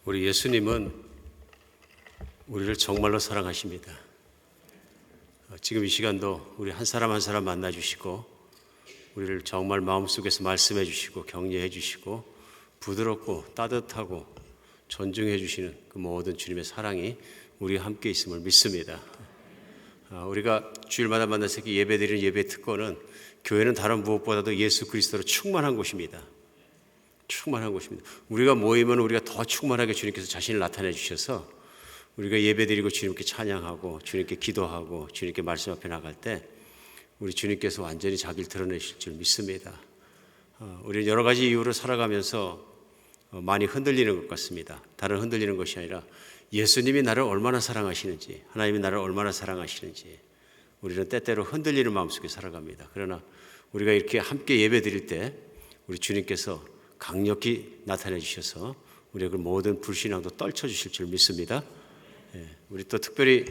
우리 예수님은 우리를 정말로 사랑하십니다. 지금 이 시간도 우리 한 사람 한 사람 만나주시고 우리를 정말 마음속에서 말씀해 주시고 격려해 주시고 부드럽고 따뜻하고 존중해 주시는 그 모든 주님의 사랑이 우리와 함께 있음을 믿습니다. 우리가 주일마다 만나서 예배드리는 예배 특권은 교회는 다른 무엇보다도 예수 그리스도로 충만한 곳입니다. 충만한 곳입니다. 우리가 모이면 우리가 더 충만하게 주님께서 자신을 나타내 주셔서 우리가 예배드리고 주님께 찬양하고 주님께 기도하고 주님께 말씀 앞에 나갈 때 우리 주님께서 완전히 자기를 드러내실 줄 믿습니다. 우리는 여러 가지 이유로 살아가면서 많이 흔들리는 것 같습니다. 다른 흔들리는 것이 아니라 예수님이 나를 얼마나 사랑하시는지, 하나님이 나를 얼마나 사랑하시는지 우리는 때때로 흔들리는 마음속에 살아갑니다. 그러나 우리가 이렇게 함께 예배드릴 때 우리 주님께서 강력히 나타내 주셔서 우리의 그 모든 불신앙도 떨쳐 주실 줄 믿습니다. 우리 또 특별히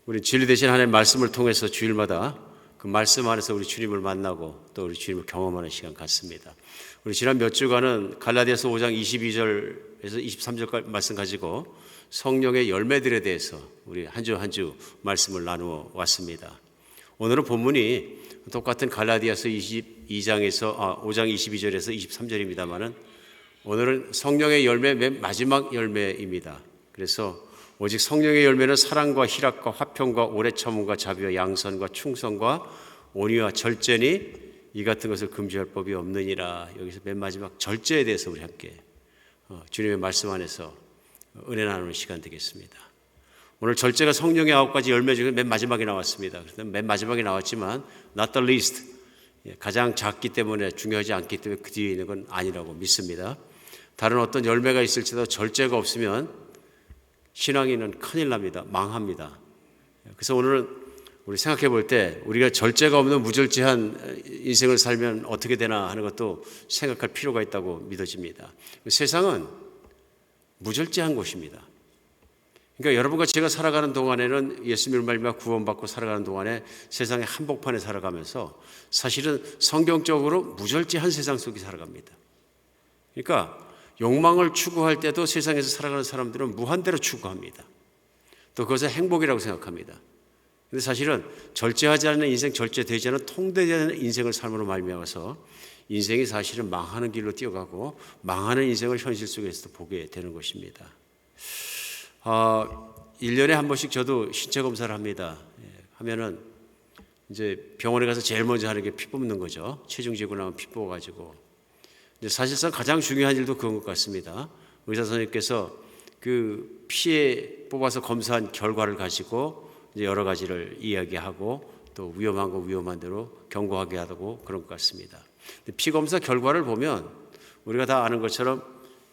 우리 진리 되신 하나님의 말씀을 통해서 주일마다 그 말씀 안에서 우리 주님을 만나고 또 우리 주님을 경험하는 시간 같습니다. 우리 지난 몇 주간은 갈라디아서 5장 22절에서 23절까지 말씀 가지고 성령의 열매들에 대해서 우리 한 주 한 주 말씀을 나누어 왔습니다. 오늘은 본문이 똑같은 갈라디아서 5장 22절에서 23절입니다만은 오늘은 성령의 열매 맨 마지막 열매입니다. 그래서 오직 성령의 열매는 사랑과 희락과 화평과 오래 참음과 자비와 양선과 충성과 온유와 절제니 이 같은 것을 금지할 법이 없느니라. 여기서 맨 마지막 절제에 대해서 우리 함께 주님의 말씀 안에서 은혜 나누는 시간 되겠습니다. 오늘 절제가 성령의 9가지 열매 중에 맨 마지막에 나왔습니다. 그래서 맨 마지막에 나왔지만 not the least, 가장 작기 때문에 중요하지 않기 때문에 그 뒤에 있는 건 아니라고 믿습니다. 다른 어떤 열매가 있을지라도 절제가 없으면 신앙인은 큰일 납니다. 망합니다. 그래서 오늘은 우리 생각해 볼 때 우리가 절제가 없는 무절제한 인생을 살면 어떻게 되나 하는 것도 생각할 필요가 있다고 믿어집니다. 세상은 무절제한 곳입니다. 그러니까 여러분과 제가 살아가는 동안에는 예수님을 말미암아 구원받고 살아가는 동안에 세상의 한복판에 살아가면서 사실은 성경적으로 무절제한 세상 속에 살아갑니다. 그러니까 욕망을 추구할 때도 세상에서 살아가는 사람들은 무한대로 추구합니다. 또 그것을 행복이라고 생각합니다. 근데 사실은 절제하지 않는 인생, 절제되지 않은 통제되지 않는 인생을 삶으로 말미암아서 인생이 사실은 망하는 길로 뛰어가고 망하는 인생을 현실 속에서도 보게 되는 것입니다. 1년에 한 번씩 저도 신체 검사를 합니다. 하면은 이제 병원에 가서 제일 먼저 하는 게 피 뽑는 거죠. 체중 재고 나면 피 뽑아가지고. 사실상 가장 중요한 일도 그런 것 같습니다. 의사 선생님께서 그 피에 뽑아서 검사한 결과를 가지고 이제 여러 가지를 이야기하고 또 위험한 거 위험한 대로 경고하게 하고 그런 것 같습니다. 피 검사 결과를 보면 우리가 다 아는 것처럼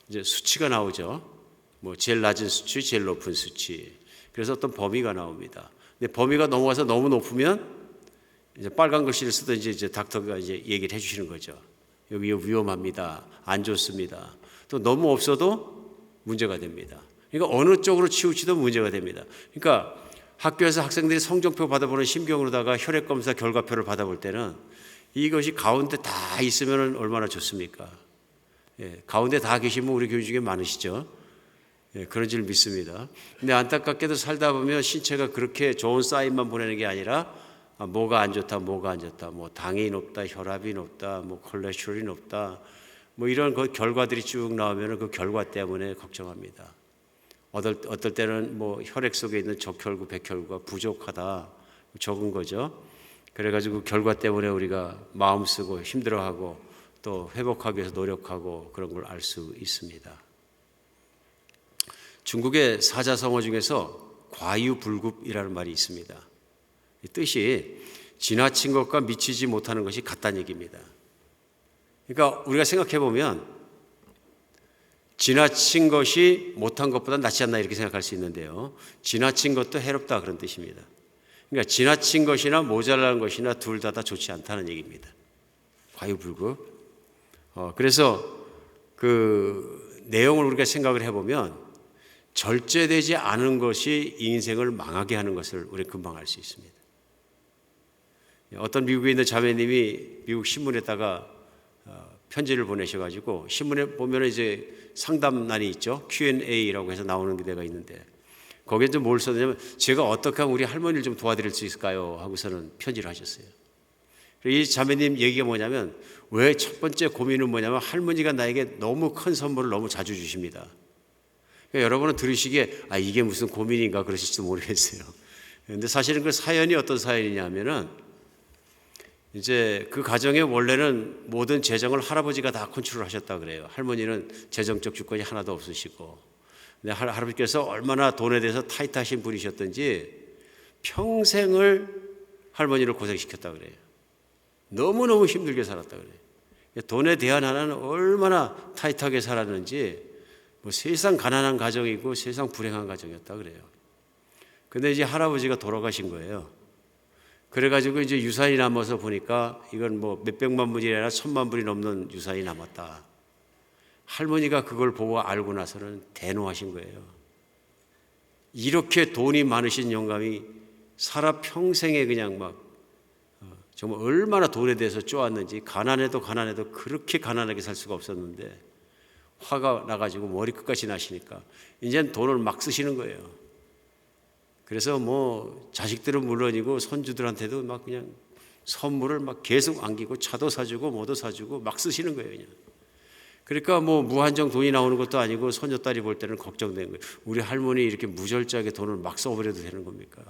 이제 수치가 나오죠. 뭐 제일 낮은 수치, 제일 높은 수치. 그래서 어떤 범위가 나옵니다. 근데 범위가 넘어가서 너무 높으면 이제 빨간 글씨를 쓰든지 이제 닥터가 이제 얘기를 해주시는 거죠. 여기 위험합니다. 안 좋습니다. 또 너무 없어도 문제가 됩니다. 그러니까 어느 쪽으로 치우치도 문제가 됩니다. 그러니까 학교에서 학생들이 성적표 받아보는 심경으로다가 혈액검사 결과표를 받아볼 때는 이것이 가운데 다 있으면 얼마나 좋습니까? 가운데 다 계시면 우리 교인 중에 많으시죠? 그런 줄 믿습니다. 근데 안타깝게도 살다 보면 신체가 그렇게 좋은 사인만 보내는 게 아니라 뭐가 안 좋다, 뭐가 안 좋다, 뭐 당이 높다, 혈압이 높다, 뭐 콜레스테롤이 높다, 뭐 이런 그 결과들이 쭉 나오면 그 결과 때문에 걱정합니다. 어떨 때는 뭐 혈액 속에 있는 적혈구, 백혈구가 부족하다, 적은 거죠. 그래가지고 결과 때문에 우리가 마음 쓰고 힘들어하고 또 회복하기 위해서 노력하고 그런 걸 알 수 있습니다. 중국의 사자성어 중에서 과유불급이라는 말이 있습니다. 이 뜻이 지나친 것과 미치지 못하는 것이 같다는 얘기입니다. 그러니까 우리가 생각해 보면 지나친 것이 못한 것보다 낫지 않나 이렇게 생각할 수 있는데요. 지나친 것도 해롭다 그런 뜻입니다. 그러니까 지나친 것이나 모자란 것이나 둘 다 좋지 않다는 얘기입니다. 과유불급. 그래서 그 내용을 우리가 생각을 해보면 절제되지 않은 것이 인생을 망하게 하는 것을 우리가 금방 알 수 있습니다. 어떤 미국에 있는 자매님이 미국 신문에다가 편지를 보내셔가지고 신문에 보면 이제 상담란이 있죠. Q&A라고 해서 나오는 데가 있는데 거기에 좀 뭘 썼냐면 제가 어떻게 하면 우리 할머니를 좀 도와드릴 수 있을까요? 하고서는 편지를 하셨어요. 이 자매님 얘기가 뭐냐면 왜 첫 번째 고민은 뭐냐면 할머니가 나에게 너무 큰 선물을 너무 자주 주십니다. 그러니까 여러분은 들으시기에 이게 무슨 고민인가 그러실지도 모르겠어요. 그런데 사실은 그 사연이 어떤 사연이냐면은 이제 그 가정에 원래는 모든 재정을 할아버지가 다 컨트롤 하셨다 그래요. 할머니는 재정적 주권이 하나도 없으시고. 근데 할아버지께서 얼마나 돈에 대해서 타이트하신 분이셨던지 평생을 할머니를 고생시켰다 그래요. 너무너무 힘들게 살았다 그래요. 돈에 대한 하나는 얼마나 타이트하게 살았는지 세상 가난한 가정이고 세상 불행한 가정이었다 그래요. 근데 이제 할아버지가 돌아가신 거예요. 그래가지고 이제 유산이 남아서 보니까 이건 몇백만 불이 아니라 1,000만 불이 넘는 유산이 남았다. 할머니가 그걸 보고 알고 나서는 대노하신 거예요. 이렇게 돈이 많으신 영감이 살아 평생에 그냥 정말 얼마나 돈에 대해서 쪼았는지 가난해도 그렇게 가난하게 살 수가 없었는데 화가 나가지고 머리끝까지 나시니까 이제는 돈을 막 쓰시는 거예요. 그래서 자식들은 물론이고 손주들한테도 막 그냥 선물을 막 계속 안기고 차도 사주고 뭐도 사주고 막 쓰시는 거예요. 그냥. 그러니까 무한정 돈이 나오는 것도 아니고 손녀딸이 볼 때는 걱정되는 거예요. 우리 할머니 이렇게 무절제하게 돈을 막 써버려도 되는 겁니까?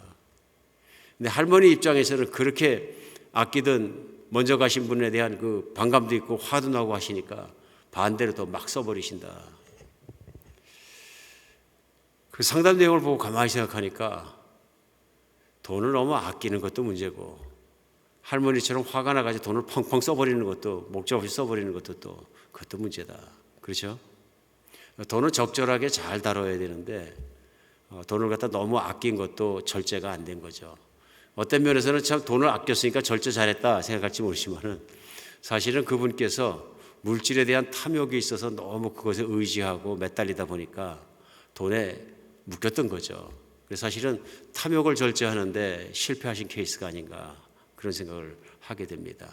근데 할머니 입장에서는 그렇게 아끼던 먼저 가신 분에 대한 그 반감도 있고 화도 나고 하시니까 반대로 더 막 써버리신다. 그 상담 내용을 보고 가만히 생각하니까 돈을 너무 아끼는 것도 문제고 할머니처럼 화가 나가지고 돈을 펑펑 써버리는 것도 목적 없이 써버리는 것도 그것도 문제다. 그렇죠? 돈을 적절하게 잘 다뤄야 되는데 돈을 갖다 너무 아낀 것도 절제가 안 된 거죠. 어떤 면에서는 참 돈을 아꼈으니까 절제 잘했다 생각할지 모르지만은 사실은 그분께서 물질에 대한 탐욕이 있어서 너무 그것에 의지하고 매달리다 보니까 돈에 묶였던 거죠. 그래서 사실은 탐욕을 절제하는데 실패하신 케이스가 아닌가 그런 생각을 하게 됩니다.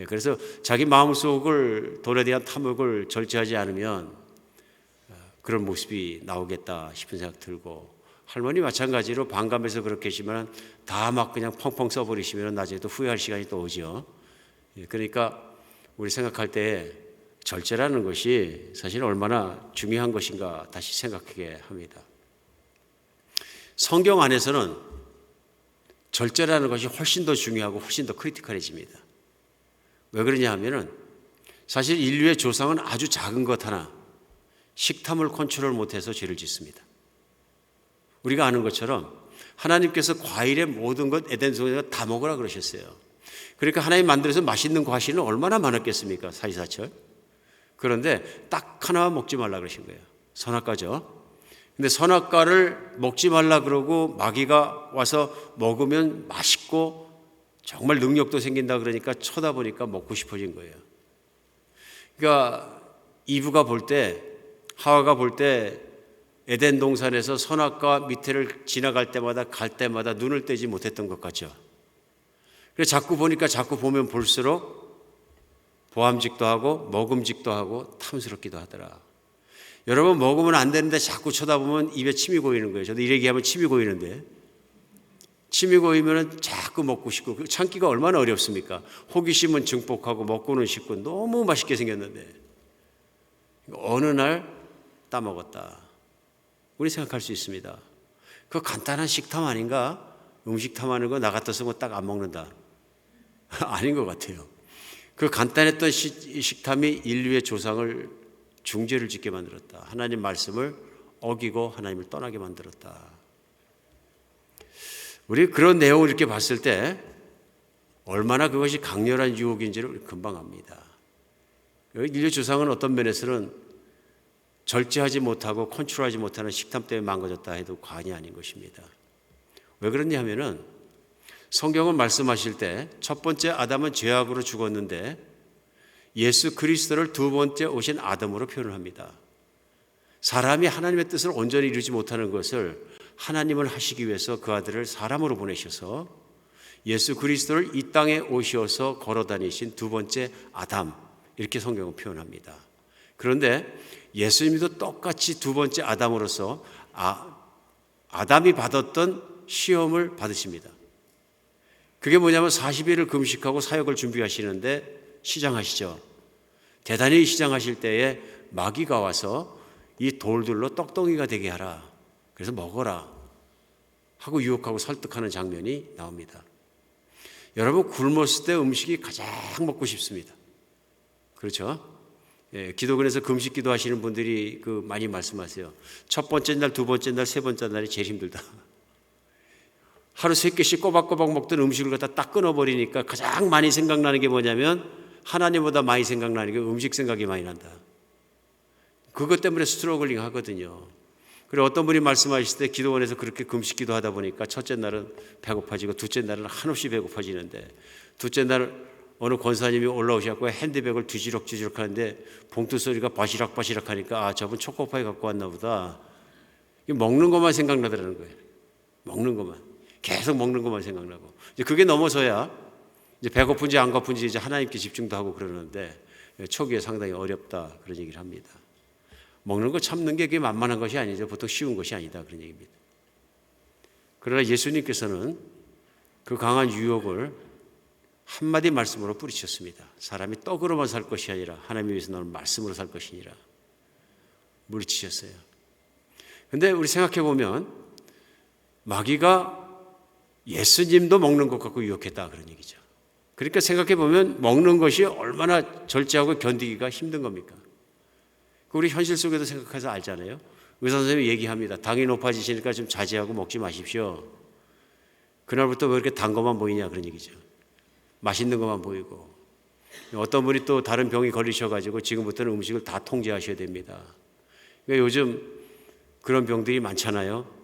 그래서 자기 마음속을 돈에 대한 탐욕을 절제하지 않으면 그런 모습이 나오겠다 싶은 생각 들고 할머니 마찬가지로 반감해서 그렇게 하시면 다 막 그냥 펑펑 써버리시면 나중에 또 후회할 시간이 또 오죠. 그러니까 우리 생각할 때 절제라는 것이 사실 얼마나 중요한 것인가 다시 생각하게 합니다. 성경 안에서는 절제라는 것이 훨씬 더 중요하고 훨씬 더 크리티컬해집니다. 왜 그러냐 하면은 사실 인류의 조상은 아주 작은 것 하나 식탐을 컨트롤 못해서 죄를 짓습니다. 우리가 아는 것처럼 하나님께서 과일의 모든 것 에덴 동산에서 다 먹으라 그러셨어요. 그러니까 하나님 만들어서 맛있는 과실은 얼마나 많았겠습니까? 사시사철. 그런데 딱 하나만 먹지 말라 그러신 거예요. 선악과죠. 근데 선악과를 먹지 말라 그러고 마귀가 와서 먹으면 맛있고 정말 능력도 생긴다 그러니까 쳐다보니까 먹고 싶어진 거예요. 그러니까 이브가 볼 때, 하와가 볼 때 에덴 동산에서 선악과 밑에를 지나갈 때마다 갈 때마다 눈을 떼지 못했던 것 같죠. 그래서 자꾸 보니까 자꾸 보면 볼수록 보암직도 하고 먹음직도 하고 탐스럽기도 하더라. 여러분 먹으면 안 되는데 자꾸 쳐다보면 입에 침이 고이는 거예요. 저도 이 얘기하면 침이 고이는데 침이 고이면 자꾸 먹고 싶고 참기가 얼마나 어렵습니까? 호기심은 증폭하고 먹고는 싶고 너무 맛있게 생겼는데 어느 날 따먹었다. 우리 생각할 수 있습니다. 그 간단한 식탐 아닌가? 음식 탐하는 거 나 같아서 딱 안 먹는다. 아닌 것 같아요. 그 간단했던 식탐이 인류의 조상을 중죄를 짓게 만들었다. 하나님 말씀을 어기고 하나님을 떠나게 만들었다. 우리 그런 내용을 이렇게 봤을 때 얼마나 그것이 강렬한 유혹인지를 금방 압니다. 인류 조상은 어떤 면에서는 절제하지 못하고 컨트롤하지 못하는 식탐 때문에 망가졌다 해도 과언이 아닌 것입니다. 왜 그러냐 하면은 성경은 말씀하실 때 첫 번째 아담은 죄악으로 죽었는데 예수 그리스도를 두 번째 오신 아담으로 표현을 합니다. 사람이 하나님의 뜻을 온전히 이루지 못하는 것을 하나님을 하시기 위해서 그 아들을 사람으로 보내셔서 예수 그리스도를 이 땅에 오셔서 걸어 다니신 두 번째 아담, 이렇게 성경은 표현합니다. 그런데 예수님도 똑같이 두 번째 아담으로서 아담이 받았던 시험을 받으십니다. 그게 뭐냐면 40일을 금식하고 사역을 준비하시는데 시장하시죠. 대단히 시장하실 때에 마귀가 와서 이 돌들로 떡덩이가 되게 하라. 그래서 먹어라 하고 유혹하고 설득하는 장면이 나옵니다. 여러분, 굶었을 때 음식이 가장 먹고 싶습니다. 그렇죠? 예, 기도원에서 금식 기도하시는 분들이 많이 말씀하세요. 첫 번째 날, 두 번째 날, 세 번째 날이 제일 힘들다. 하루 3끼씩 꼬박꼬박 먹던 음식을 갖다 딱 끊어버리니까 가장 많이 생각나는 게 뭐냐면 하나님보다 많이 생각나는 게 음식 생각이 많이 난다. 그것 때문에 스트러글링 하거든요. 그리고 어떤 분이 말씀하실 때 기도원에서 그렇게 금식 기도하다 보니까 첫째 날은 배고파지고 둘째 날은 한없이 배고파지는데 둘째 날 어느 권사님이 올라오셔서 핸드백을 뒤지럭뒤지럭 하는데 봉투 소리가 바시락바시락 하니까 저분 초코파이 갖고 왔나 보다. 먹는 것만 생각나더라는 거예요. 먹는 것만. 계속 먹는 것만 생각나고. 이제 그게 넘어서야 이제 배고픈지 안 고픈지 이제 하나님께 집중도 하고 그러는데 초기에 상당히 어렵다 그런 얘기를 합니다. 먹는 거 참는 게 그게 만만한 것이 아니죠. 보통 쉬운 것이 아니다 그런 얘기입니다. 그러나 예수님께서는 그 강한 유혹을 한마디 말씀으로 뿌리쳤습니다. 사람이 떡으로만 살 것이 아니라 하나님에 위해서 나오는 말씀으로 살 것이니라 물리치셨어요. 그런데 우리 생각해 보면 마귀가 예수님도 먹는 것 갖고 유혹했다 그런 얘기죠. 그러니까 생각해 보면 먹는 것이 얼마나 절제하고 견디기가 힘든 겁니까? 우리 현실 속에도 생각해서 알잖아요. 의사 선생님이 얘기합니다. 당이 높아지시니까 좀 자제하고 먹지 마십시오. 그날부터 왜 이렇게 단 것만 보이냐 그런 얘기죠. 맛있는 것만 보이고. 어떤 분이 또 다른 병이 걸리셔가지고 지금부터는 음식을 다 통제하셔야 됩니다. 그러니까 요즘 그런 병들이 많잖아요.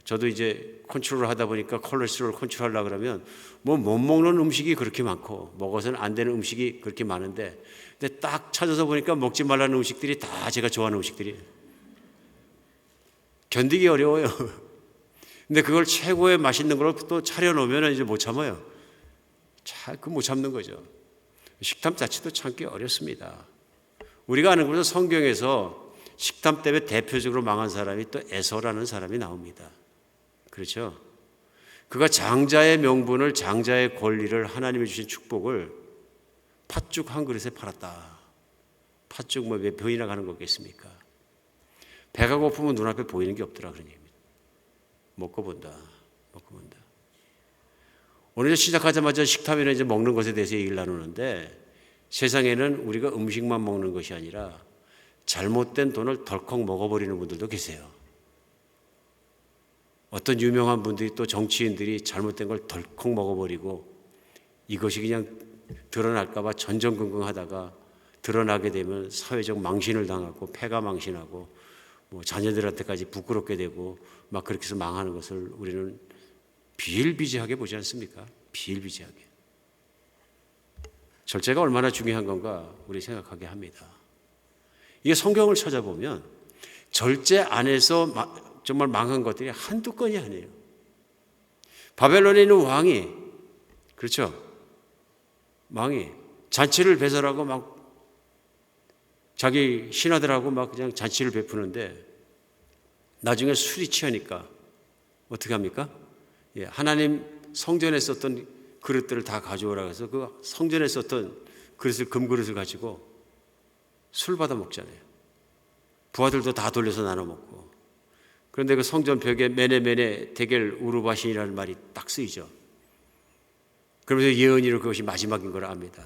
저도 이제 컨트롤을 하다 보니까 콜레스테롤을 컨트롤하려고 그러면 못 먹는 음식이 그렇게 많고 먹어서는 안 되는 음식이 그렇게 많은데 근데 딱 찾아서 보니까 먹지 말라는 음식들이 다 제가 좋아하는 음식들이에요. 견디기 어려워요. 근데 그걸 최고의 맛있는 걸 또 차려놓으면 이제 못 참아요. 못 참는 거죠. 식탐 자체도 참기 어렵습니다. 우리가 아는 것은 성경에서 식탐 때문에 대표적으로 망한 사람이 또 에서라는 사람이 나옵니다. 그렇죠? 그가 장자의 명분을, 장자의 권리를, 하나님이 주신 축복을 팥죽 한 그릇에 팔았다. 팥죽 몇 병이나 가는 거겠습니까? 배가 고프면 눈앞에 보이는 게 없더라 그런 얘기입니다. 먹고 본다. 오늘 시작하자마자 식탐이나 이제 먹는 것에 대해서 얘기를 나누는데 세상에는 우리가 음식만 먹는 것이 아니라 잘못된 돈을 덜컥 먹어버리는 분들도 계세요. 어떤 유명한 분들이 또 정치인들이 잘못된 걸 덜컥 먹어버리고 이것이 그냥 드러날까 봐 전전긍긍하다가 드러나게 되면 사회적 망신을 당하고 폐가 망신하고 자녀들한테까지 부끄럽게 되고 막 그렇게 해서 망하는 것을 우리는 비일비재하게 보지 않습니까? 비일비재하게. 절제가 얼마나 중요한 건가 우리 생각하게 합니다. 이게 성경을 찾아보면 절제 안에서 정말 망한 것들이 한두 건이 아니에요. 바벨론에 있는 왕이, 그렇죠? 왕이 잔치를 배설하고 막 자기 신하들하고 막 그냥 잔치를 베푸는데 나중에 술이 취하니까 어떻게 합니까? 하나님 성전에 썼던 그릇들을 다 가져오라고 해서 그 성전에 썼던 그릇을, 금그릇을 가지고 술 받아 먹잖아요. 부하들도 다 돌려서 나눠 먹고. 그런데 그 성전 벽에 메네메네 데겔 우르바신이라는 말이 딱 쓰이죠. 그러면서 예언이로 그것이 마지막인 걸 압니다.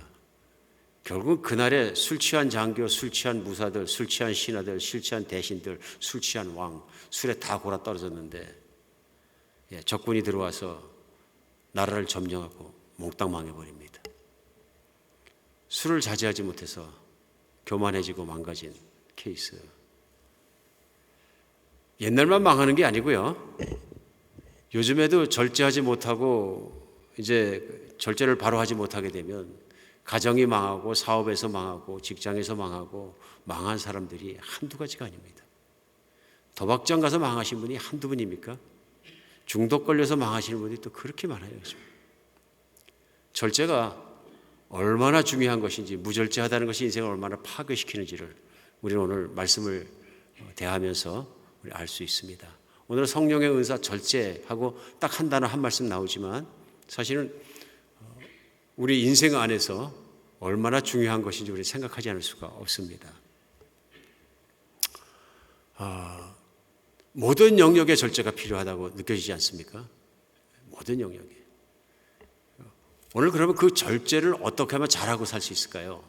결국은 그날에 술 취한 장교, 술 취한 무사들, 술 취한 신하들, 술 취한 대신들, 술 취한 왕, 술에 다 골아 떨어졌는데 적군이 들어와서 나라를 점령하고 몽땅 망해버립니다. 술을 자제하지 못해서 교만해지고 망가진 케이스. 옛날만 망하는 게 아니고요. 요즘에도 절제하지 못하고 이제 절제를 바로 하지 못하게 되면 가정이 망하고 사업에서 망하고 직장에서 망하고 망한 사람들이 한두 가지가 아닙니다. 도박장 가서 망하신 분이 한두 분입니까? 중독 걸려서 망하시는 분이 또 그렇게 많아요. 요즘. 절제가 얼마나 중요한 것인지, 무절제하다는 것이 인생을 얼마나 파괴시키는지를 우리는 오늘 말씀을 대하면서 우리 알 수 있습니다. 오늘 성령의 은사 절제하고 딱 한 단어 한 말씀 나오지만 사실은 우리 인생 안에서 얼마나 중요한 것인지 우리 생각하지 않을 수가 없습니다. 모든 영역에 절제가 필요하다고 느껴지지 않습니까? 모든 영역에. 오늘 그러면 그 절제를 어떻게 하면 잘하고 살 수 있을까요?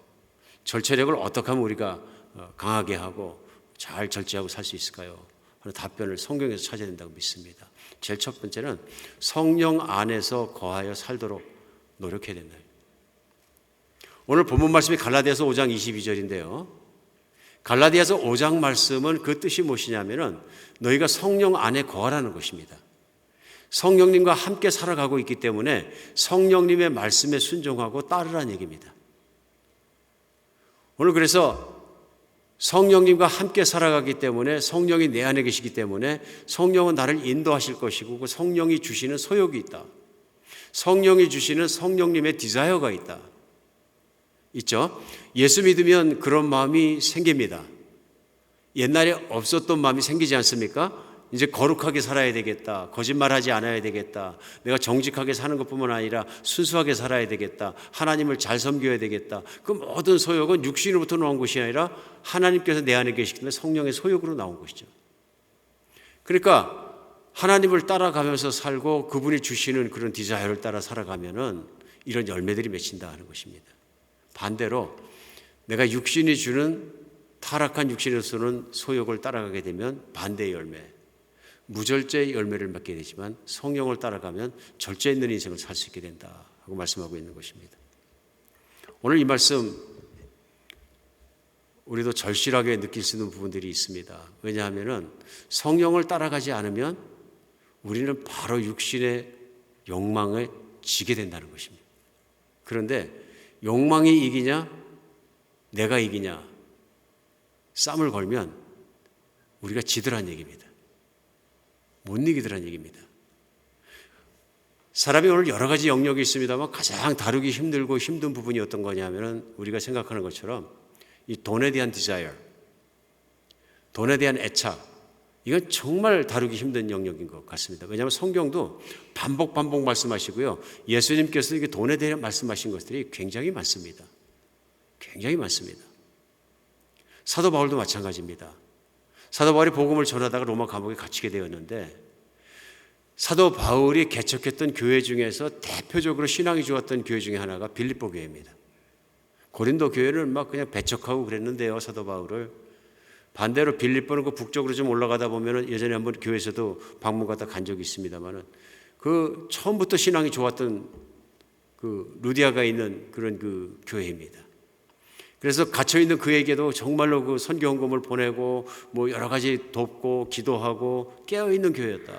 절제력을 어떻게 하면 우리가 강하게 하고 잘 절제하고 살 수 있을까요? 하는 답변을 성경에서 찾아야 된다고 믿습니다. 제일 첫 번째는 성령 안에서 거하여 살도록 노력해야 된다. 오늘 본문 말씀이 갈라디아서 5장 22절인데요. 갈라디아서 5장 말씀은 그 뜻이 무엇이냐면은 너희가 성령 안에 거하라는 것입니다. 성령님과 함께 살아가고 있기 때문에 성령님의 말씀에 순종하고 따르라는 얘기입니다. 오늘 그래서 성령님과 함께 살아가기 때문에 성령이 내 안에 계시기 때문에 성령은 나를 인도하실 것이고 그 성령이 주시는 소욕이 있다. 성령이 주시는 성령님의 디자이어가 있다. 있죠? 예수 믿으면 그런 마음이 생깁니다. 옛날에 없었던 마음이 생기지 않습니까? 이제 거룩하게 살아야 되겠다. 거짓말하지 않아야 되겠다. 내가 정직하게 사는 것뿐만 아니라 순수하게 살아야 되겠다. 하나님을 잘 섬겨야 되겠다. 그 모든 소욕은 육신으로부터 나온 것이 아니라 하나님께서 내 안에 계시기 때문에 성령의 소욕으로 나온 것이죠. 그러니까 하나님을 따라가면서 살고 그분이 주시는 그런 디자이어를 따라 살아가면은 이런 열매들이 맺힌다 하는 것입니다. 반대로 내가 육신이 주는 타락한 육신으로서는 소욕을 따라가게 되면 반대의 열매, 무절제의 열매를 맺게 되지만 성령을 따라가면 절제 있는 인생을 살 수 있게 된다 하고 말씀하고 있는 것입니다. 오늘 이 말씀 우리도 절실하게 느낄 수 있는 부분들이 있습니다. 왜냐하면 성령을 따라가지 않으면 우리는 바로 육신의 욕망에 지게 된다는 것입니다. 그런데 욕망이 이기냐 내가 이기냐 싸움을 걸면 우리가 지더란 얘기입니다. 못 이기더란 얘기입니다. 사람이 오늘 여러 가지 영역이 있습니다만 가장 다루기 힘들고 힘든 부분이 어떤 거냐면 우리가 생각하는 것처럼 이 돈에 대한 디자이어, 돈에 대한 애착, 이건 정말 다루기 힘든 영역인 것 같습니다. 왜냐하면 성경도 반복 말씀하시고요. 예수님께서 이게 돈에 대해 말씀하신 것들이 굉장히 많습니다. 굉장히 많습니다. 사도 바울도 마찬가지입니다. 사도 바울이 복음을 전하다가 로마 감옥에 갇히게 되었는데 사도 바울이 개척했던 교회 중에서 대표적으로 신앙이 좋았던 교회 중에 하나가 빌립보 교회입니다. 고린도 교회를 막 그냥 배척하고 그랬는데요, 사도 바울을. 반대로 빌립보는 그 북쪽으로 좀 올라가다 보면은 예전에 한번 교회에서도 방문 갔다 간 적이 있습니다만은 그 처음부터 신앙이 좋았던 그 루디아가 있는 그런 그 교회입니다. 그래서 갇혀있는 그에게도 정말로 그 선교 헌금을 보내고 뭐 여러 가지 돕고 기도하고 깨어있는 교회였다.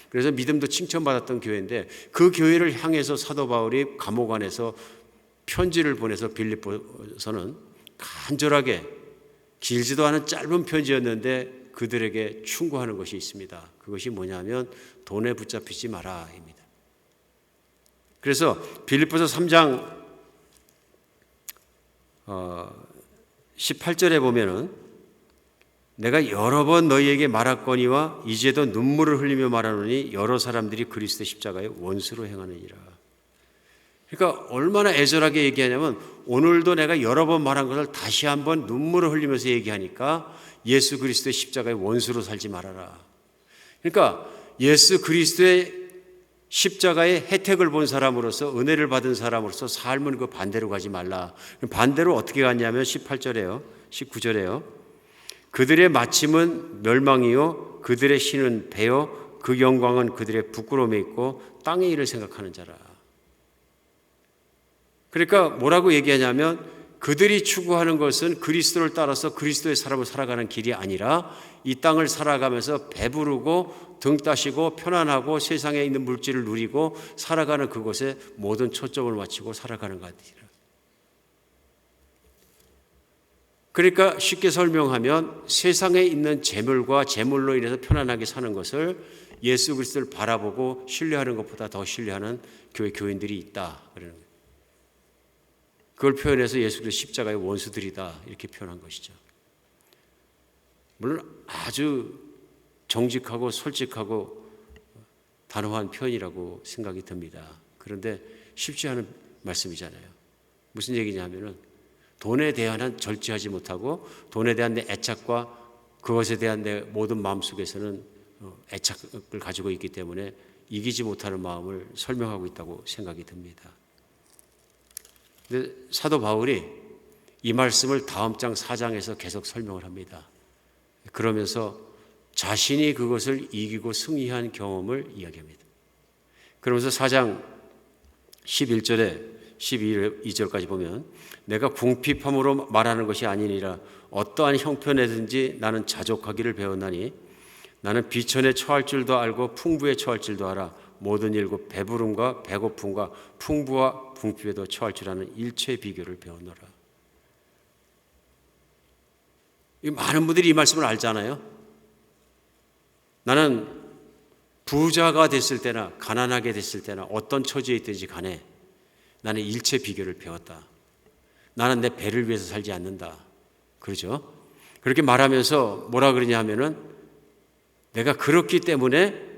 그래서 믿음도 칭찬받았던 교회인데 그 교회를 향해서 사도 바울이 감옥 안에서 편지를 보내서 빌립보서는 간절하게 길지도 않은 짧은 편지였는데 그들에게 충고하는 것이 있습니다. 그것이 뭐냐면 돈에 붙잡히지 마라입니다. 그래서 빌립보서 3장 18절에 보면은 내가 여러 번 너희에게 말하거니와 이제도 눈물을 흘리며 말하노니 여러 사람들이 그리스도 십자가의 원수로 행하느니라. 그러니까 얼마나 애절하게 얘기하냐면 오늘도 내가 여러 번 말한 것을 다시 한번 눈물을 흘리면서 얘기하니까 예수 그리스도의 십자가의 원수로 살지 말아라. 그러니까 예수 그리스도의 십자가의 혜택을 본 사람으로서 은혜를 받은 사람으로서 삶은 그 반대로 가지 말라. 반대로 어떻게 갔냐면 18절에요. 19절에요. 그들의 마침은 멸망이요 그들의 신은 배요 그 영광은 그들의 부끄러움에 있고 땅의 일을 생각하는 자라. 그러니까 뭐라고 얘기하냐면 그들이 추구하는 것은 그리스도를 따라서 그리스도의 사람을 살아가는 길이 아니라 이 땅을 살아가면서 배부르고 등 따시고 편안하고 세상에 있는 물질을 누리고 살아가는 그곳에 모든 초점을 맞추고 살아가는 것 같아요. 그러니까 쉽게 설명하면 세상에 있는 재물과 재물로 인해서 편안하게 사는 것을 예수 그리스도를 바라보고 신뢰하는 것보다 더 신뢰하는 교인들이 있다. 그러는 거예요. 그걸 표현해서 예수 그리스도 십자가의 원수들이다 이렇게 표현한 것이죠. 물론 아주 정직하고 솔직하고 단호한 표현이라고 생각이 듭니다. 그런데 쉽지 않은 말씀이잖아요. 무슨 얘기냐면은 돈에 대한 절제하지 못하고 돈에 대한 내 애착과 그것에 대한 내 모든 마음속에서는 애착을 가지고 있기 때문에 이기지 못하는 마음을 설명하고 있다고 생각이 듭니다. 근데 사도 바울이 이 말씀을 다음 장 4장에서 계속 설명을 합니다. 그러면서 자신이 그것을 이기고 승리한 경험을 이야기합니다. 그러면서 4장 11절에 12절까지 보면 내가 궁핍함으로 말하는 것이 아니니라 어떠한 형편에든지 나는 자족하기를 배웠나니 나는 비천에 처할 줄도 알고 풍부에 처할 줄도 알아 모든 일고 배부름과 배고픔과 풍부와 궁핍에도 처할 줄 아는 일체의 비결을 배웠노라. 많은 분들이 이 말씀을 알잖아요. 나는 부자가 됐을 때나 가난하게 됐을 때나 어떤 처지에 있든지 간에 나는 일체 비결을 배웠다. 나는 내 배를 위해서 살지 않는다. 그러죠? 그렇게 말하면서 뭐라 그러냐 하면은 내가 그렇기 때문에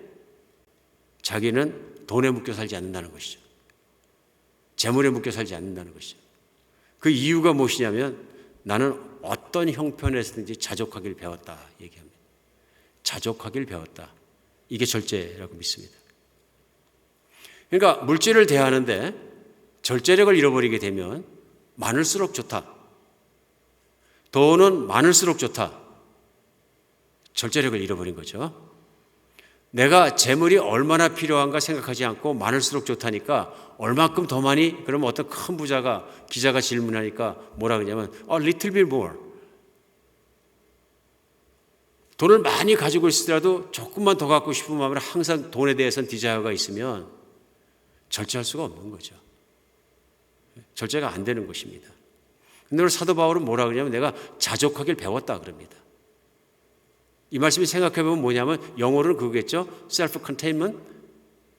자기는 돈에 묶여 살지 않는다는 것이죠. 재물에 묶여 살지 않는다는 것이죠. 그 이유가 무엇이냐면 나는 어떤 형편에서든지 자족하길 배웠다 얘기합니다. 자족하길 배웠다. 이게 절제라고 믿습니다. 그러니까 물질을 대하는데 절제력을 잃어버리게 되면 많을수록 좋다. 돈은 많을수록 좋다. 절제력을 잃어버린 거죠. 내가 재물이 얼마나 필요한가 생각하지 않고 많을수록 좋다니까 얼마큼 더 많이 그러면 어떤 큰 부자가 기자가 질문하니까 뭐라 그러냐면 little bit more. 돈을 많이 가지고 있으더라도 조금만 더 갖고 싶은 마음으로 항상 돈에 대해서는 디자이어가 있으면 절제할 수가 없는 거죠. 절제가 안 되는 것입니다. 근데 오늘 사도 바울은 뭐라 그러냐면 내가 자족하길 배웠다 그럽니다. 이 말씀이 생각해보면 뭐냐면 영어로는 그거겠죠. self-containment.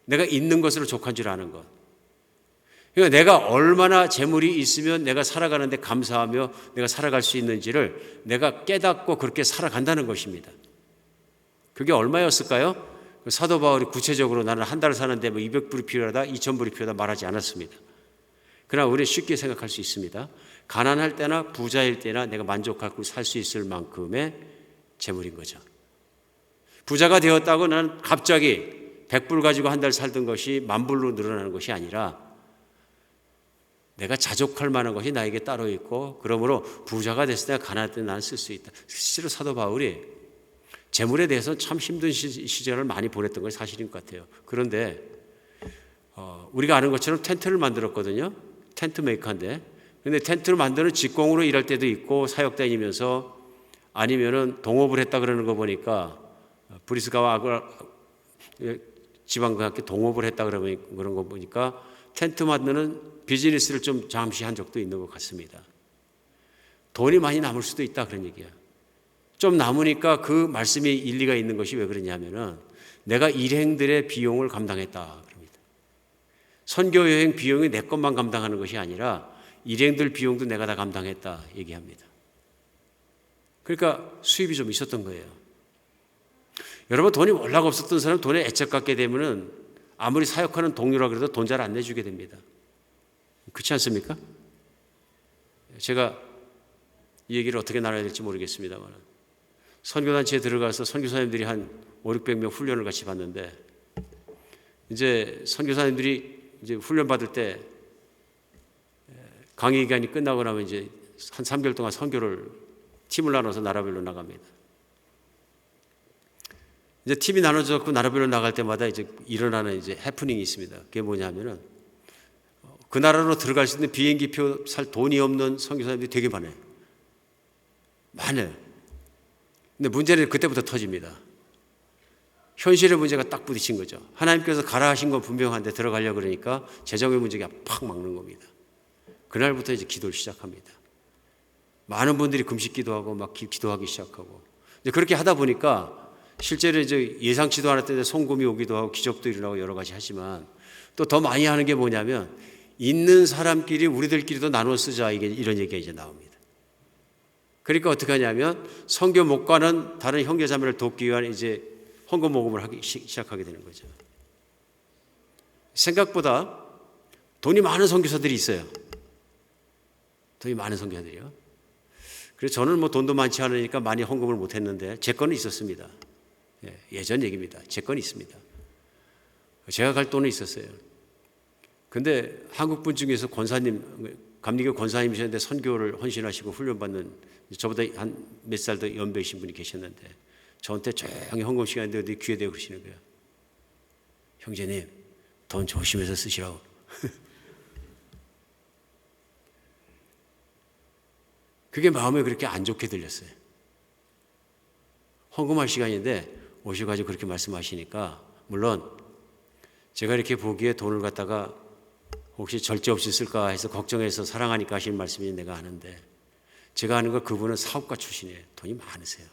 내가 있는 것으로 족한 줄 아는 것. 그러니까 내가 얼마나 재물이 있으면 내가 살아가는데 감사하며 내가 살아갈 수 있는지를 내가 깨닫고 그렇게 살아간다는 것입니다. 그게 얼마였을까요? 사도 바울이 구체적으로 나는 한 달 사는데 뭐 200불이 필요하다, 2000불이 필요하다 말하지 않았습니다. 그러나 우리는 쉽게 생각할 수 있습니다. 가난할 때나 부자일 때나 내가 만족하고 살 수 있을 만큼의 재물인 거죠. 부자가 되었다고 나는 갑자기 100불 가지고 한 달 살던 것이 10,000불로 늘어나는 것이 아니라 내가 자족할 만한 것이 나에게 따로 있고 그러므로 부자가 됐을 때 가난할 때 나는 쓸 수 있다. 실제로 사도 바울이 재물에 대해서 참 힘든 시절을 많이 보냈던 것이 사실인 것 같아요. 그런데 우리가 아는 것처럼 텐트를 만들었거든요. 텐트 메이커인데 근데 텐트를 만드는 직공으로 일할 때도 있고 사역 다니면서 아니면은 동업을 했다 그러는 거 보니까 브리스가와 지방과 함께 동업을 했다 그런 거 보니까 텐트 만드는 비즈니스를 좀 잠시 한 적도 있는 것 같습니다. 돈이 많이 남을 수도 있다 그런 얘기야. 좀 남으니까 그 말씀이 일리가 있는 것이 왜 그러냐면은 내가 일행들의 비용을 감당했다 그럽니다. 선교 여행 비용이 내 것만 감당하는 것이 아니라 일행들 비용도 내가 다 감당했다 얘기합니다. 그러니까 수입이 좀 있었던 거예요. 여러분 돈이 월락 없었던 사람 돈에 애착 갖게 되면은 아무리 사역하는 동료라 그래도 돈 잘 안 내주게 됩니다. 그렇지 않습니까? 제가 이 얘기를 어떻게 나눠야 될지 모르겠습니다만 선교단체에 들어가서 선교사님들이 한 500-600명 훈련을 같이 받는데 이제 선교사님들이 이제 훈련 받을 때 강의 기간이 끝나고 나면 이제 한 3개월 동안 선교를 팀을 나눠서 나라별로 나갑니다. 이제 팀이 나눠져서 나라별로 나갈 때마다 이제 일어나는 이제 해프닝이 있습니다. 그게 뭐냐면은 그 나라로 들어갈 수 있는 비행기표 살 돈이 없는 선교사님들이 되게 많아요. 근데 문제는 그때부터 터집니다. 현실의 문제가 딱 부딪힌 거죠. 하나님께서 가라 하신 건 분명한데 들어가려고 그러니까 재정의 문제가 팍 막는 겁니다. 그날부터 이제 기도를 시작합니다. 많은 분들이 금식 기도하고 막 기도하기 시작하고 이제 그렇게 하다 보니까 실제로 이제 예상치도 않았던 데 송금이 오기도 하고 기적도 일어나고 여러 가지 하지만 또 더 많이 하는 게 뭐냐면 있는 사람끼리 우리들끼리도 나눠 쓰자, 이런 얘기가 이제 나옵니다. 그러니까 어떻게 하냐면 선교 못 가는 다른 형제자매를 돕기 위한 이제 헌금 모금을 하기 시작하게 되는 거죠. 생각보다 돈이 많은 선교사들이 있어요. 돈이 많은 선교사들이요. 그래서 저는 뭐 돈도 많지 않으니까 많이 헌금을 못 했는데 제 건은 있었습니다. 예전 얘기입니다. 제 건이 있습니다. 제가 갈 돈은 있었어요. 근데 한국 분 중에서 권사님, 감리교 권사님이셨는데 선교를 헌신하시고 훈련받는 저보다 한 몇 살 더 연배이신 분이 계셨는데 저한테 조용히 헌금 시간인데 어디 귀에 대고 그러시는 거예요. 형제님, 돈 조심해서 쓰시라고. 그게 마음에 그렇게 안 좋게 들렸어요. 헌금할 시간인데 오셔가지고 그렇게 말씀하시니까, 물론 제가 이렇게 보기에 돈을 갖다가 혹시 절제 없이 쓸까 해서 걱정해서 사랑하니까 하시는 말씀인지 내가 아는데, 제가 아는 거 그분은 사업가 출신이에요. 돈이 많으세요.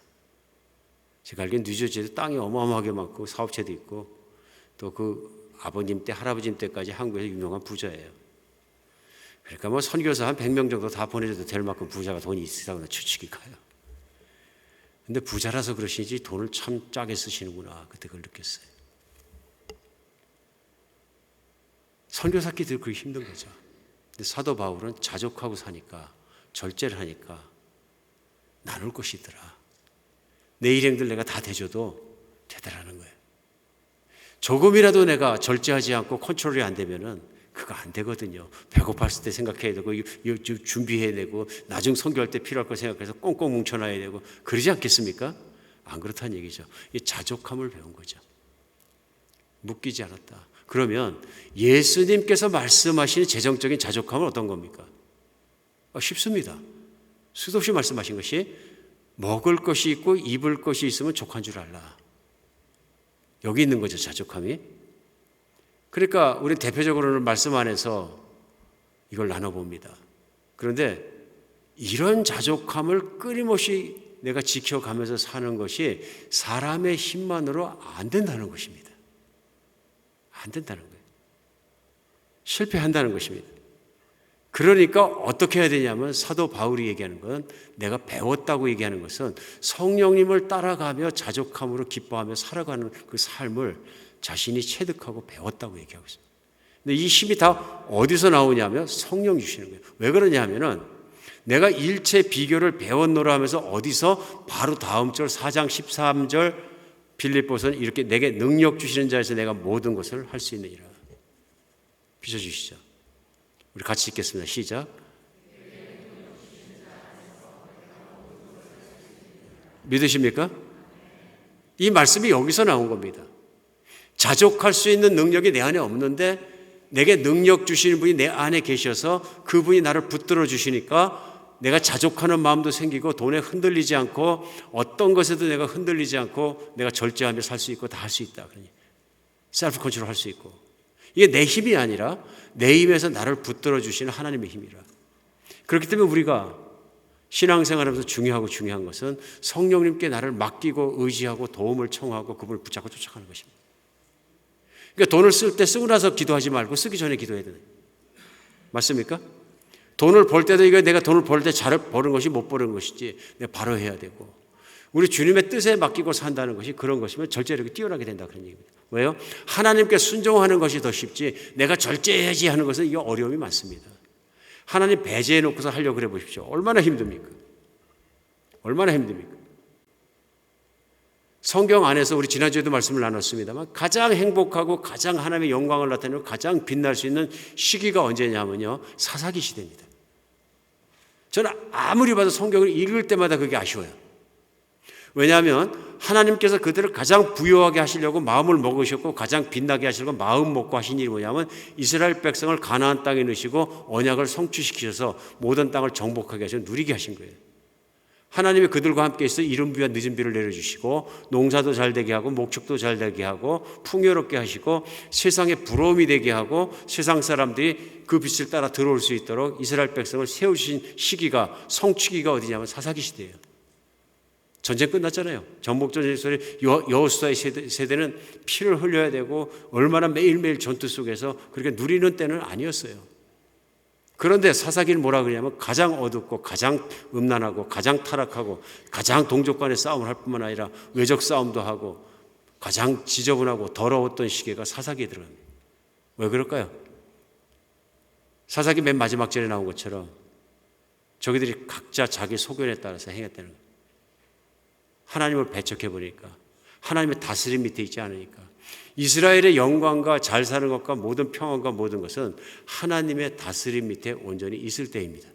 제가 알기엔 뉴저지에도 땅이 어마어마하게 많고 사업체도 있고 또 그 아버님 때 할아버님 때까지 한국에서 유명한 부자예요. 그러니까 뭐 선교사 한 100명 정도 다 보내줘도 될 만큼 부자가 돈이 있으라고 추측이 가요. 근데 부자라서 그러시지 돈을 참 짜게 쓰시는구나, 그때 그걸 느꼈어요. 선교사끼리 늘 그렇게 힘든 거죠. 근데 사도 바울은 자족하고 사니까, 절제를 하니까 나눌 것이 있더라. 내 일행들 내가 다 대줘도 되더라는 거예요. 조금이라도 내가 절제하지 않고 컨트롤이 안 되면은 그거 안 되거든요. 배고팠을 때 생각해야 되고, 준비해야 되고, 나중 선교할 때 필요할 거 생각해서 꽁꽁 뭉쳐놔야 되고, 그러지 않겠습니까? 안 그렇다는 얘기죠. 이 자족함을 배운 거죠. 묶이지 않았다. 그러면 예수님께서 말씀하시는 재정적인 자족함은 어떤 겁니까? 쉽습니다. 수도 없이 말씀하신 것이 먹을 것이 있고 입을 것이 있으면 족한 줄 알라. 여기 있는 거죠, 자족함이. 그러니까 우리 대표적으로는 말씀 안에서 이걸 나눠봅니다. 그런데 이런 자족함을 끊임없이 내가 지켜가면서 사는 것이 사람의 힘만으로 안 된다는 것입니다. 안 된다는 거예요. 실패한다는 것입니다. 그러니까 어떻게 해야 되냐면, 사도 바울이 얘기하는 건, 내가 배웠다고 얘기하는 것은 성령님을 따라가며 자족함으로 기뻐하며 살아가는 그 삶을 자신이 체득하고 배웠다고 얘기하고 있습니다. 근데 이 힘이 다 어디서 나오냐면 성령 주시는 거예요. 왜 그러냐면은 내가 일체 비교를 배웠노라 하면서 어디서 바로 다음 절 4장 13절 빌립보서는 이렇게 내게 능력 주시는 자에서 내가 모든 것을 할 수 있느니라. 비춰주시죠. 우리 같이 읽겠습니다. 시작. 믿으십니까? 이 말씀이 여기서 나온 겁니다. 자족할 수 있는 능력이 내 안에 없는데 내게 능력 주시는 분이 내 안에 계셔서 그분이 나를 붙들어 주시니까 내가 자족하는 마음도 생기고, 돈에 흔들리지 않고, 어떤 것에도 내가 흔들리지 않고 내가 절제하며 살 수 있고 다 할 수 있다. 그러니 셀프 컨트롤 할 수 있고, 이게 내 힘이 아니라 내 힘에서 나를 붙들어 주시는 하나님의 힘이라. 그렇기 때문에 우리가 신앙생활하면서 중요한 것은 성령님께 나를 맡기고 의지하고 도움을 청하고 그분을 붙잡고 쫓아가는 것입니다. 그러니까 돈을 쓸 때 쓰고 나서 기도하지 말고 쓰기 전에 기도해야 되는, 맞습니까? 돈을 벌 때도 이거 내가 돈을 벌 때 잘 버는 것이 못 버는 것이지 내가 바로 해야 되고, 우리 주님의 뜻에 맡기고 산다는 것이 그런 것이면 절제력이 뛰어나게 된다, 그런 얘기입니다. 왜요? 하나님께 순종하는 것이 더 쉽지 내가 절제해야지 하는 것은 이게 어려움이 많습니다. 하나님 배제해 놓고서 하려고 그래 보십시오. 얼마나 힘듭니까? 얼마나 힘듭니까? 성경 안에서 우리 지난주에도 말씀을 나눴습니다만 가장 행복하고 가장 하나님의 영광을 나타내고 가장 빛날 수 있는 시기가 언제냐면요, 사사기 시대입니다. 저는 아무리 봐도 성경을 읽을 때마다 그게 아쉬워요. 왜냐하면 하나님께서 그들을 가장 부유하게 하시려고 마음을 먹으셨고 가장 빛나게 하시려고 마음 먹고 하신 일이 뭐냐면 이스라엘 백성을 가나안 땅에 넣으시고 언약을 성취시키셔서 모든 땅을 정복하게 하셔서 누리게 하신 거예요. 하나님이 그들과 함께 있어 이른 비와 늦은 비를 내려주시고 농사도 잘 되게 하고 목축도 잘 되게 하고 풍요롭게 하시고 세상에 부러움이 되게 하고 세상 사람들이 그 빛을 따라 들어올 수 있도록 이스라엘 백성을 세우신 시기가, 성취기가 어디냐면 사사기 시대예요. 전쟁 끝났잖아요. 전복전쟁 속에 여호수아의 세대는 피를 흘려야 되고 얼마나 매일매일 전투 속에서 그렇게 누리는 때는 아니었어요. 그런데 사사기는 뭐라 그러냐면 가장 어둡고 가장 음란하고 가장 타락하고 가장 동족 간의 싸움을 할 뿐만 아니라 외적 싸움도 하고 가장 지저분하고 더러웠던 시기가 사사기에 들어갑니다. 왜 그럴까요? 사사기 맨 마지막 절에 나온 것처럼 저기들이 각자 자기 소견에 따라서 행했다는 거예요. 하나님을 배척해버리니까, 하나님의 다스림 밑에 있지 않으니까. 이스라엘의 영광과 잘 사는 것과 모든 평안과 모든 것은 하나님의 다스림 밑에 온전히 있을 때입니다.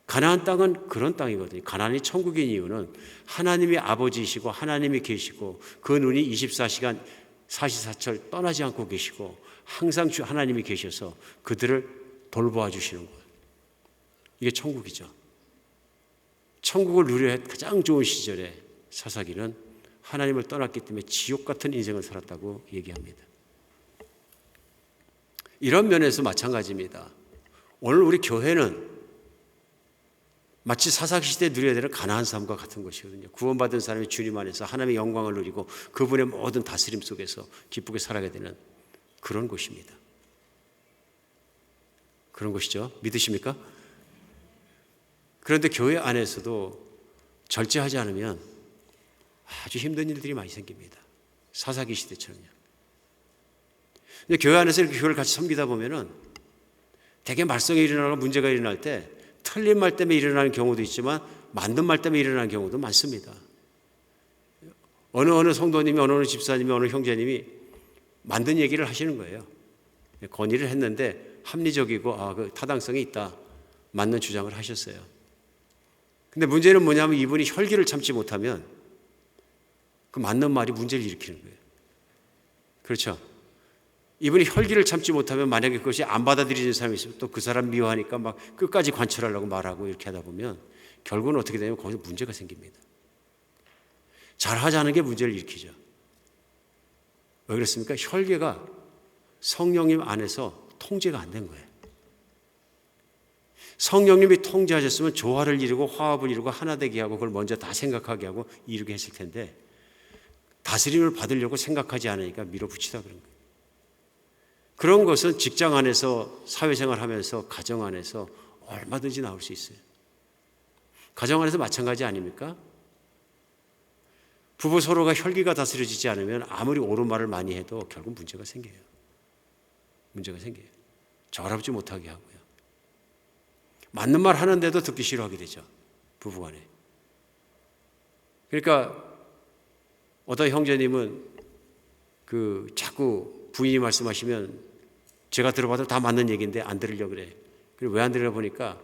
가나안 땅은 그런 땅이거든요. 가나안이 천국인 이유는 하나님이 아버지이시고 하나님이 계시고 그 눈이 24시간 44철 떠나지 않고 계시고 항상 하나님이 계셔서 그들을 돌보아 주시는 거예요. 이게 천국이죠. 천국을 누려야 할 가장 좋은 시절에 사사기는 하나님을 떠났기 때문에 지옥 같은 인생을 살았다고 얘기합니다. 이런 면에서 마찬가지입니다. 오늘 우리 교회는 마치 사사기 시대에 누려야 되는 가나안 삶과 같은 것이거든요. 구원받은 사람이 주님 안에서 하나님의 영광을 누리고 그분의 모든 다스림 속에서 기쁘게 살아가게 되는 그런 곳입니다. 그런 것이죠. 믿으십니까? 그런데 교회 안에서도 절제하지 않으면 아주 힘든 일들이 많이 생깁니다. 사사기 시대처럼요. 근데 교회 안에서 이렇게 교회를 같이 섬기다 보면은 대개 말썽이 일어나고 문제가 일어날 때 틀린 말 때문에 일어나는 경우도 있지만 맞는 말 때문에 일어나는 경우도 많습니다. 어느 성도님이 어느 집사님이 어느 형제님이 만든 얘기를 하시는 거예요. 건의를 했는데 합리적이고 그 타당성이 있다. 맞는 주장을 하셨어요. 근데 문제는 뭐냐면 이분이 혈기를 참지 못하면 그 맞는 말이 문제를 일으키는 거예요. 그렇죠? 이분이 혈기를 참지 못하면 만약에 그것이 안 받아들이는 사람이 있으면 또 그 사람 미워하니까 막 끝까지 관철하려고 말하고 이렇게 하다 보면 결국은 어떻게 되냐면 거기서 문제가 생깁니다. 잘하지 않은 게 문제를 일으키죠. 왜 그렇습니까? 혈기가 성령님 안에서 통제가 안 된 거예요. 성령님이 통제하셨으면 조화를 이루고 화합을 이루고 하나 되게 하고 그걸 먼저 다 생각하게 하고 이루게 했을 텐데 다스림을 받으려고 생각하지 않으니까 밀어붙이다 그런 거예요. 그런 것은 직장 안에서 사회생활 하면서 가정 안에서 얼마든지 나올 수 있어요. 가정 안에서 마찬가지 아닙니까? 부부 서로가 혈기가 다스려지지 않으면 아무리 옳은 말을 많이 해도 결국 문제가 생겨요. 문제가 생겨요. 절합지 못하게 하고요. 맞는 말 하는데도 듣기 싫어하게 되죠. 부부간에. 그러니까 어떤 형제님은 자꾸 부인이 말씀하시면 제가 들어봐도 다 맞는 얘기인데 안 들으려고 그래. 그리고 왜 안 들으려 보니까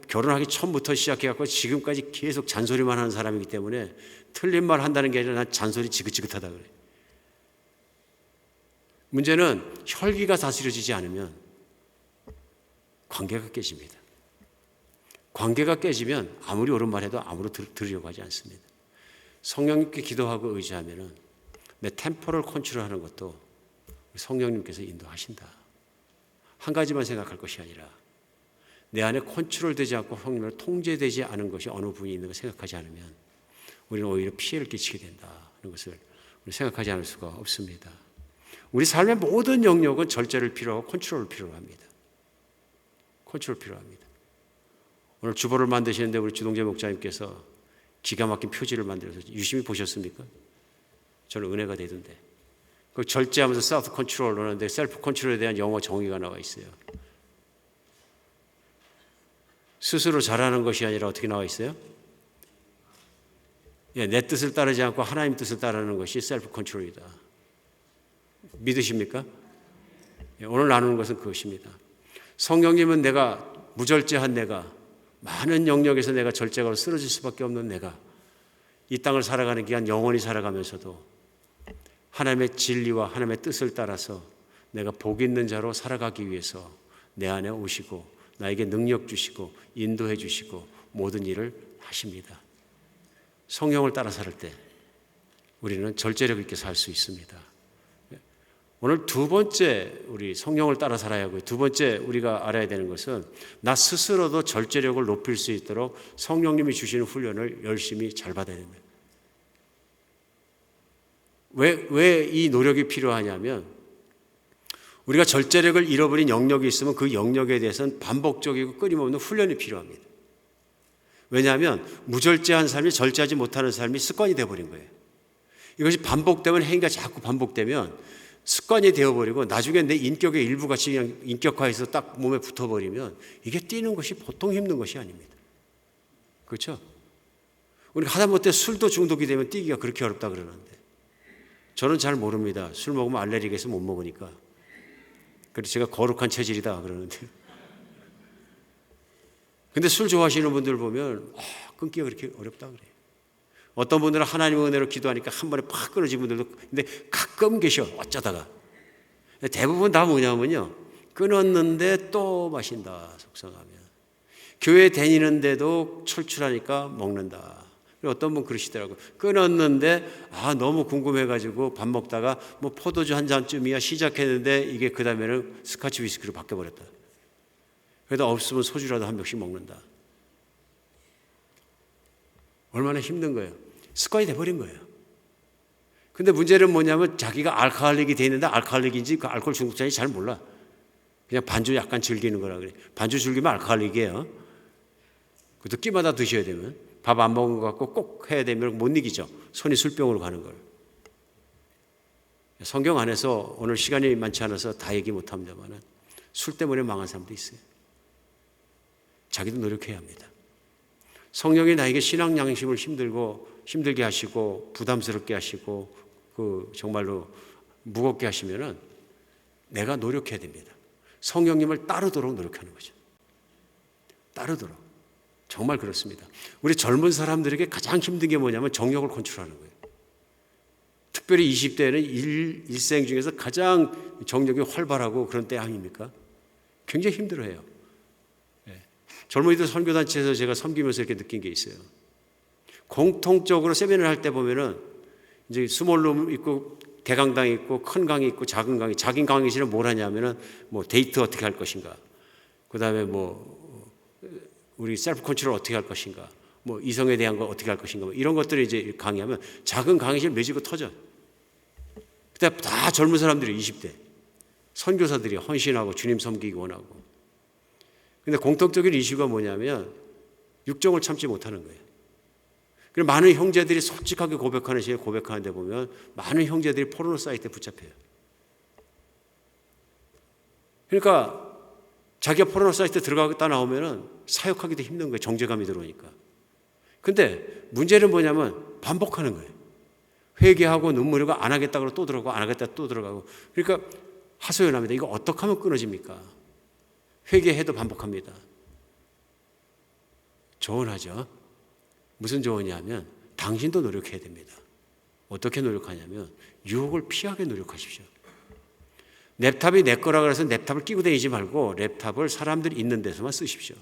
결혼하기 처음부터 시작해갖고 지금까지 계속 잔소리만 하는 사람이기 때문에 틀린 말 한다는 게 아니라 난 잔소리 지긋지긋하다 그래. 문제는 혈기가 다스려지지 않으면 관계가 깨집니다. 관계가 깨지면 아무리 옳은 말 해도 아무로 들으려고 하지 않습니다. 성령님께 기도하고 의지하면 내 템포를 컨트롤하는 것도 성령님께서 인도하신다. 한 가지만 생각할 것이 아니라 내 안에 컨트롤되지 않고 성령으로 통제되지 않은 것이 어느 부분이 있는 걸 생각하지 않으면 우리는 오히려 피해를 끼치게 된다는 것을 생각하지 않을 수가 없습니다. 우리 삶의 모든 영역은 절제를 필요하고 컨트롤을 필요로 합니다. 컨트롤 필요합니다. 오늘 주보를 만드시는데 우리 주동재 목사님께서 기가 막힌 표지를 만들어서 유심히 보셨습니까? 저는 은혜가 되던데. 그 절제하면서 셀프 컨트롤 하는데 셀프 컨트롤에 대한 영어 정의가 나와 있어요. 스스로 잘하는 것이 아니라 어떻게 나와 있어요? 내 뜻을 따르지 않고 하나님 뜻을 따르는 것이 셀프 컨트롤이다. 믿으십니까? 오늘 나누는 것은 그것입니다. 성령님은 내가 무절제한 내가 많은 영역에서 내가 절제가 쓰러질 수밖에 없는 내가 이 땅을 살아가는 기간 영원히 살아가면서도 하나님의 진리와 하나님의 뜻을 따라서 내가 복 있는 자로 살아가기 위해서 내 안에 오시고 나에게 능력 주시고 인도해 주시고 모든 일을 하십니다. 성령을 따라 살 때 우리는 절제력 있게 살 수 있습니다. 오늘 두 번째 우리 성령을 따라 살아야 하고요. 두 번째 우리가 알아야 되는 것은 나 스스로도 절제력을 높일 수 있도록 성령님이 주시는 훈련을 열심히 잘 받아야 됩니다. 왜 이 노력이 필요하냐면 우리가 절제력을 잃어버린 영역이 있으면 그 영역에 대해서는 반복적이고 끊임없는 훈련이 필요합니다. 왜냐하면 무절제한 삶이 절제하지 못하는 삶이 습관이 되어버린 거예요. 이것이 반복되면, 행위가 자꾸 반복되면 습관이 되어버리고 나중에 내 인격의 일부같이 그냥 인격화해서 딱 몸에 붙어버리면 이게 뛰는 것이 보통 힘든 것이 아닙니다. 그렇죠? 우리가 하다못해 술도 중독이 되면 뛰기가 그렇게 어렵다 그러는데 저는 잘 모릅니다. 술 먹으면 알레르기에서 못 먹으니까. 그래서 제가 거룩한 체질이다 그러는데. 근데 술 좋아하시는 분들 보면 끊기가 그렇게 어렵다 그래요. 어떤 분들은 하나님의 은혜로 기도하니까 한 번에 팍 끊어진 분들도 근데 가끔 계셔. 어쩌다가. 대부분 다 뭐냐면요. 끊었는데 또 마신다. 속상하면. 교회 다니는데도 출출하니까 먹는다. 어떤 분 그러시더라고요. 끊었는데 너무 궁금해가지고 밥 먹다가 뭐 포도주 한 잔쯤이야 시작했는데 이게 그 다음에는 스카치 위스키로 바뀌어버렸다. 그래도 없으면 소주라도 한 병씩 먹는다. 얼마나 힘든 거예요. 습관이 돼버린 거예요. 근데 문제는 뭐냐면 자기가 알코올릭이 돼 있는데 알코올릭인지 그 알코올 중독자인지 잘 몰라. 그냥 반주 약간 즐기는 거라 그래. 반주 즐기면 알코올릭이에요. 그것도 끼마다 드셔야 되면. 밥 안 먹은 것 같고 꼭 해야 되면 못 이기죠. 손이 술병으로 가는 걸. 성경 안에서 오늘 시간이 많지 않아서 다 얘기 못합니다만 술 때문에 망한 사람도 있어요. 자기도 노력해야 합니다. 성령이 나에게 신앙 양심을 힘들게 하시고 부담스럽게 하시고 정말로 무겁게 하시면은 내가 노력해야 됩니다. 성령님을 따르도록 노력하는 거죠. 따르도록. 정말 그렇습니다. 우리 젊은 사람들에게 가장 힘든 게 뭐냐면 정욕을 컨트롤하는 거예요. 특별히 20대는 일생 중에서 가장 정욕이 활발하고 그런 때 아닙니까? 굉장히 힘들어해요. 젊은이들 선교단체에서 제가 섬기면서 이렇게 느낀 게 있어요. 공통적으로 세미나를 할 때 보면은 이제 스몰룸 있고 대강당이 있고 큰 강이 있고 작은 강이, 작은 강의실은 뭘 하냐면은 뭐 데이트 어떻게 할 것인가, 그 다음에 뭐 우리 셀프 컨트롤 어떻게 할 것인가, 뭐 이성에 대한 거 어떻게 할 것인가, 뭐 이런 것들을 이제 강의하면 작은 강의실 매지고 터져. 그때 다 젊은 사람들이 20대 선교사들이 헌신하고 주님 섬기기 원하고. 근데 공통적인 이슈가 뭐냐면 육정을 참지 못하는 거예요. 그리고 많은 형제들이 솔직하게 고백하는 시에 고백하는데 보면 많은 형제들이 포르노 사이트에 붙잡혀요. 그러니까 자기가 포르노 사이트에 들어가겠다 나오면은 사역하기도 힘든 거예요. 정죄감이 들어오니까. 근데 문제는 뭐냐면 반복하는 거예요. 회개하고 눈물 흘리고 안 하겠다 그러고 또 들어가고 안 하겠다 또 들어가고. 그러니까 하소연합니다. 이거 어떻게 하면 끊어집니까? 회개해도 반복합니다. 조언하죠. 무슨 조언이냐면 당신도 노력해야 됩니다. 어떻게 노력하냐면 유혹을 피하게 노력하십시오. 랩탑이 내 거라 그래서 랩탑을 끼고 다니지 말고 랩탑을 사람들이 있는 데서만 쓰십시오.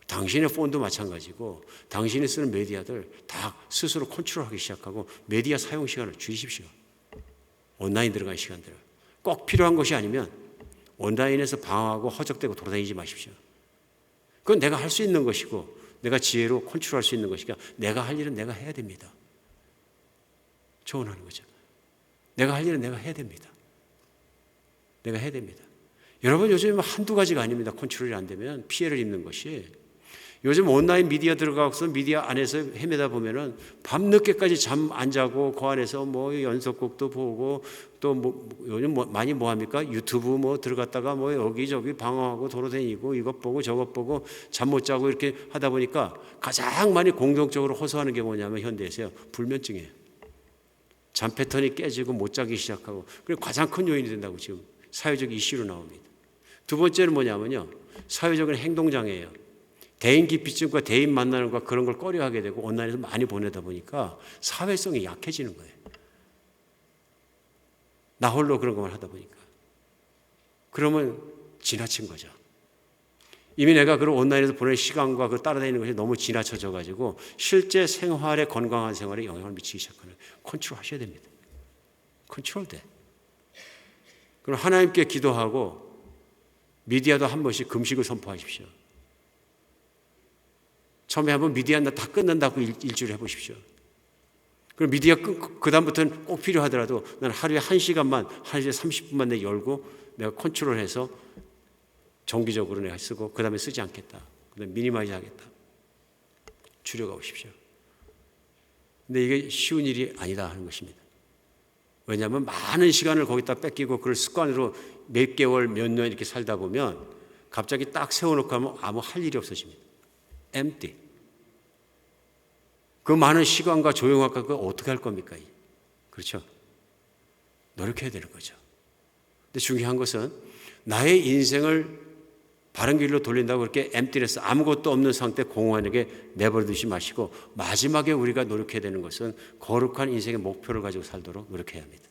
당신의 폰도 마찬가지고 당신이 쓰는 메디아들 다 스스로 컨트롤하기 시작하고 메디아 사용 시간을 줄이십시오. 온라인 들어간 시간들을. 꼭 필요한 것이 아니면 온라인에서 방황하고 허적대고 돌아다니지 마십시오. 그건 내가 할 수 있는 것이고 내가 지혜로 컨트롤할 수 있는 것이니까 내가 할 일은 내가 해야 됩니다. 조언하는 거죠. 내가 할 일은 내가 해야 됩니다. 내가 해야 됩니다. 여러분 요즘 한두 가지가 아닙니다. 컨트롤이 안 되면 피해를 입는 것이. 요즘 온라인 미디어 들어가서 미디어 안에서 헤매다 보면은 밤늦게까지 잠 안 자고 그 안에서 뭐 연속곡도 보고 또 뭐 요즘 많이 뭐 합니까? 유튜브 뭐 들어갔다가 뭐 여기저기 방황하고 돌아다니고 이것 보고 저것 보고 잠 못 자고 이렇게 하다 보니까 가장 많이 공동적으로 호소하는 게 뭐냐면 현대에서요. 불면증이에요. 잠 패턴이 깨지고 못 자기 시작하고. 그리고 가장 큰 요인이 된다고 지금 사회적 이슈로 나옵니다. 두 번째는 뭐냐면요. 사회적인 행동장애예요. 대인 기피증과 대인 만나는 것 그런 걸 꺼려하게 되고 온라인에서 많이 보내다 보니까 사회성이 약해지는 거예요. 나 홀로 그런 것만 하다 보니까. 그러면 지나친 거죠. 이미 내가 그런 온라인에서 보낸 시간과 그 따라다니는 것이 너무 지나쳐져 가지고 실제 생활에 건강한 생활에 영향을 미치기 시작하는 컨트롤 하셔야 됩니다. 컨트롤 돼. 그럼 하나님께 기도하고 미디어도 한 번씩 금식을 선포하십시오. 처음에 한번 미디어 다 끝난다고 일주일 해보십시오. 그럼 미디어가 그다음부터는 꼭 필요하더라도 난 하루에 1시간만, 하루에 30분만 내 열고 내가 컨트롤해서 정기적으로 내가 쓰고 그 다음에 쓰지 않겠다. 그 다음에 미니마이즈 하겠다. 줄여가 보십시오. 근데 이게 쉬운 일이 아니다 하는 것입니다. 왜냐하면 많은 시간을 거기다 뺏기고 그걸 습관으로 몇 개월, 몇 년 이렇게 살다 보면 갑자기 딱 세워놓고 하면 아무 할 일이 없어집니다. empty. 그 많은 시간과 조용함과 그걸 어떻게 할 겁니까? 그렇죠? 노력해야 되는 거죠. 근데 중요한 것은 나의 인생을 바른 길로 돌린다고 그렇게 emptiness, 아무것도 없는 상태 공허하게 내버려두지 마시고 마지막에 우리가 노력해야 되는 것은 거룩한 인생의 목표를 가지고 살도록 노력해야 합니다.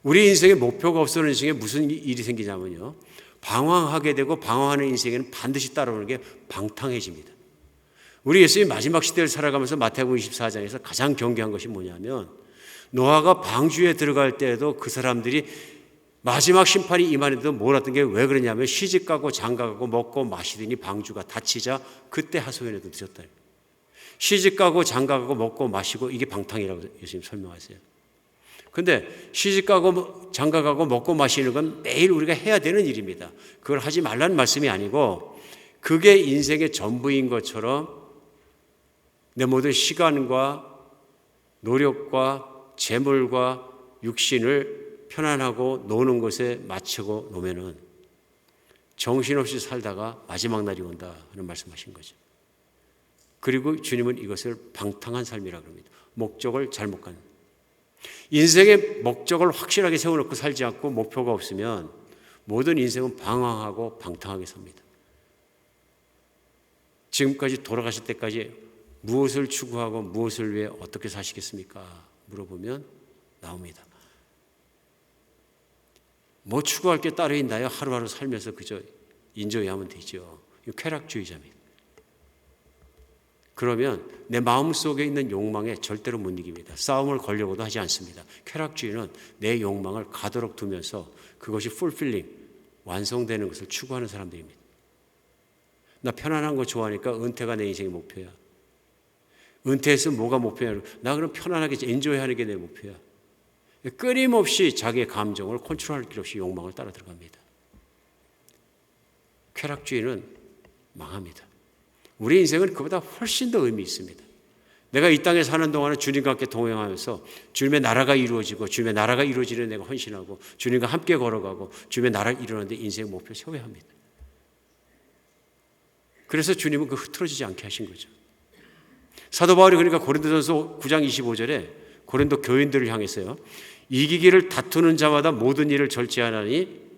우리 인생에 목표가 없어지는 인생에 무슨 일이 생기냐면요, 방황하게 되고 방황하는 인생에는 반드시 따라오는 게 방탕해집니다. 우리 예수님 마지막 시대를 살아가면서 마태복음 24장에서 가장 경계한 것이 뭐냐면 노아가 방주에 들어갈 때에도 그 사람들이 마지막 심판이 임하는데도 몰랐던 게 왜 그러냐면 시집가고 장가가고 먹고 마시더니 방주가 닫히자 그때 하소연에도 드렸다. 시집가고 장가가고 먹고 마시고 이게 방탕이라고 예수님 설명하세요. 근데 시집가고 장가가고 먹고 마시는 건 매일 우리가 해야 되는 일입니다. 그걸 하지 말라는 말씀이 아니고 그게 인생의 전부인 것처럼 내 모든 시간과 노력과 재물과 육신을 편안하고 노는 것에 맞추고 놓으면은 정신없이 살다가 마지막 날이 온다 하는 말씀하신 거죠. 그리고 주님은 이것을 방탕한 삶이라고 합니다. 목적을 잘못 갖는. 인생의 목적을 확실하게 세워놓고 살지 않고 목표가 없으면 모든 인생은 방황하고 방탕하게 삽니다. 지금까지 돌아가실 때까지 무엇을 추구하고 무엇을 위해 어떻게 사시겠습니까? 물어보면 나옵니다. 뭐 추구할 게 따로 있나요? 하루하루 살면서 그저 인조해하면 되죠. 이거 쾌락주의자입니다. 그러면 내 마음속에 있는 욕망에 절대로 못 이깁니다. 싸움을 걸려고도 하지 않습니다. 쾌락주의는 내 욕망을 가도록 두면서 그것이 풀필링, 완성되는 것을 추구하는 사람들입니다. 나 편안한 거 좋아하니까 은퇴가 내 인생의 목표야. 은퇴해서 뭐가 목표야? 나 그럼 편안하게 엔조이하는 게 내 목표야. 끊임없이 자기의 감정을 컨트롤할 길 없이 욕망을 따라 들어갑니다. 쾌락주의는 망합니다. 우리 인생은 그보다 훨씬 더 의미 있습니다. 내가 이 땅에 사는 동안에 주님과 함께 동행하면서 주님의 나라가 이루어지고 주님의 나라가 이루어지는 내가 헌신하고 주님과 함께 걸어가고 주님의 나라를 이루는데 인생의 목표를 세워야 합니다. 그래서 주님은 그 흐트러지지 않게 하신 거죠. 사도 바울이 그러니까 고린도전서 9장 25절에 고린도 교인들을 향해서요, 이기기를 다투는 자마다 모든 일을 절제하나니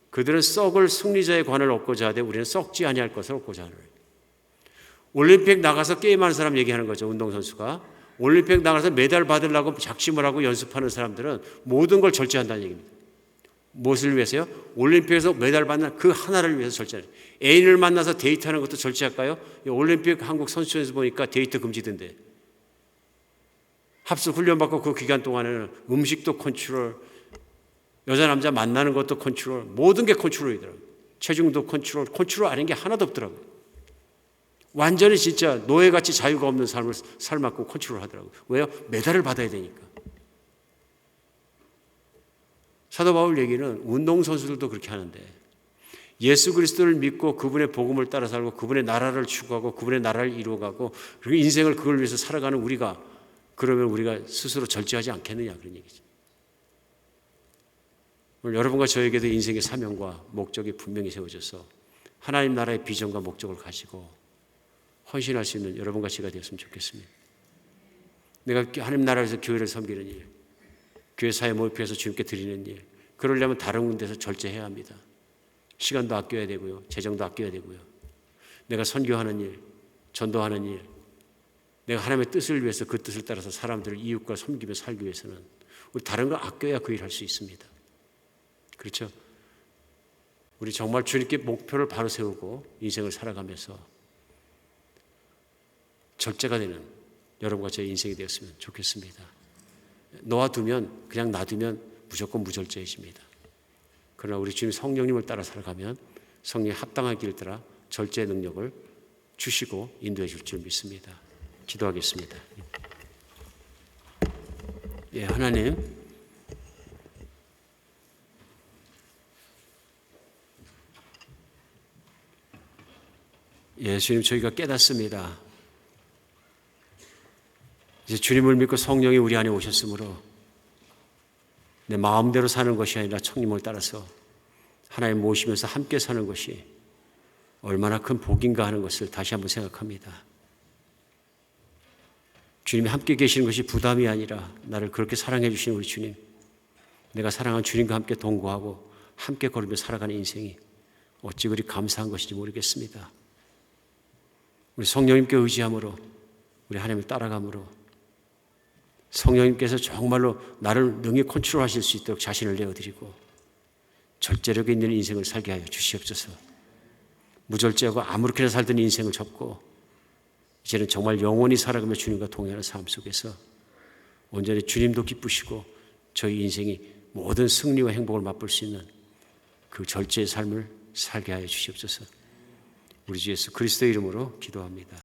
그들은 썩을 승리자의 관을 얻고자 하되 우리는 썩지 아니할 것을 얻고자 하노라. 올림픽 나가서 게임하는 사람 얘기하는 거죠. 운동선수가 올림픽 나가서 메달 받으려고 작심을 하고 연습하는 사람들은 모든 걸 절제한다는 얘기입니다. 무엇을 위해서요? 올림픽에서 메달 받는 그 하나를 위해서 절제해요. 애인을 만나서 데이트하는 것도 절제할까요? 올림픽 한국 선수촌에서 보니까 데이트 금지던데. 합숙 훈련받고 그 기간 동안에는 음식도 컨트롤, 여자 남자 만나는 것도 컨트롤, 모든 게 컨트롤이더라고요. 체중도 컨트롤 아닌 게 하나도 없더라고요. 완전히 진짜 노예같이 자유가 없는 삶을 살았고 컨트롤 하더라고요. 왜요? 메달을 받아야 되니까. 사도 바울 얘기는 운동선수들도 그렇게 하는데 예수 그리스도를 믿고 그분의 복음을 따라 살고 그분의 나라를 추구하고 그분의 나라를 이루어가고 그리고 인생을 그걸 위해서 살아가는 우리가, 그러면 우리가 스스로 절제하지 않겠느냐 그런 얘기죠. 오늘 여러분과 저에게도 인생의 사명과 목적이 분명히 세워져서 하나님 나라의 비전과 목적을 가지고 헌신할 수 있는 여러분과 제가 되었으면 좋겠습니다. 내가 하나님 나라에서 교회를 섬기는 일, 교회 사회 모임에서 주님께 드리는 일, 그러려면 다른 군데서 절제해야 합니다. 시간도 아껴야 되고요, 재정도 아껴야 되고요. 내가 선교하는 일, 전도하는 일, 내가 하나님의 뜻을 위해서 그 뜻을 따라서 사람들을 이웃과 섬기며 살기 위해서는 우리 다른 걸 아껴야 그 일을 할 수 있습니다. 그렇죠? 우리 정말 주님께 목표를 바로 세우고 인생을 살아가면서 절제가 되는 여러분과 제 인생이 되었으면 좋겠습니다. 놓아두면, 그냥 놔두면 무조건 무절제해집니다. 그러나 우리 주님 성령님을 따라 살아가면 성령에 합당한 길 따라 절제의 능력을 주시고 인도해 줄 줄 믿습니다. 기도하겠습니다. 예, 하나님, 예수님, 저희가 깨닫습니다. 이제 주님을 믿고 성령이 우리 안에 오셨으므로 내 마음대로 사는 것이 아니라 성령을 따라서 하나님 모시면서 함께 사는 것이 얼마나 큰 복인가 하는 것을 다시 한번 생각합니다. 주님이 함께 계시는 것이 부담이 아니라 나를 그렇게 사랑해 주시는 우리 주님, 내가 사랑한 주님과 함께 동거하고 함께 걸으며 살아가는 인생이 어찌 그리 감사한 것인지 모르겠습니다. 우리 성령님께 의지함으로, 우리 하나님을 따라감으로 성령님께서 정말로 나를 능히 컨트롤하실 수 있도록 자신을 내어드리고 절제력이 있는 인생을 살게 하여 주시옵소서. 무절제하고 아무렇게나 살던 인생을 접고 이제는 정말 영원히 살아가며 주님과 동행하는 삶 속에서 온전히 주님도 기쁘시고 저희 인생이 모든 승리와 행복을 맛볼 수 있는 그 절제의 삶을 살게 하여 주시옵소서. 우리 주 예수 그리스도의 이름으로 기도합니다.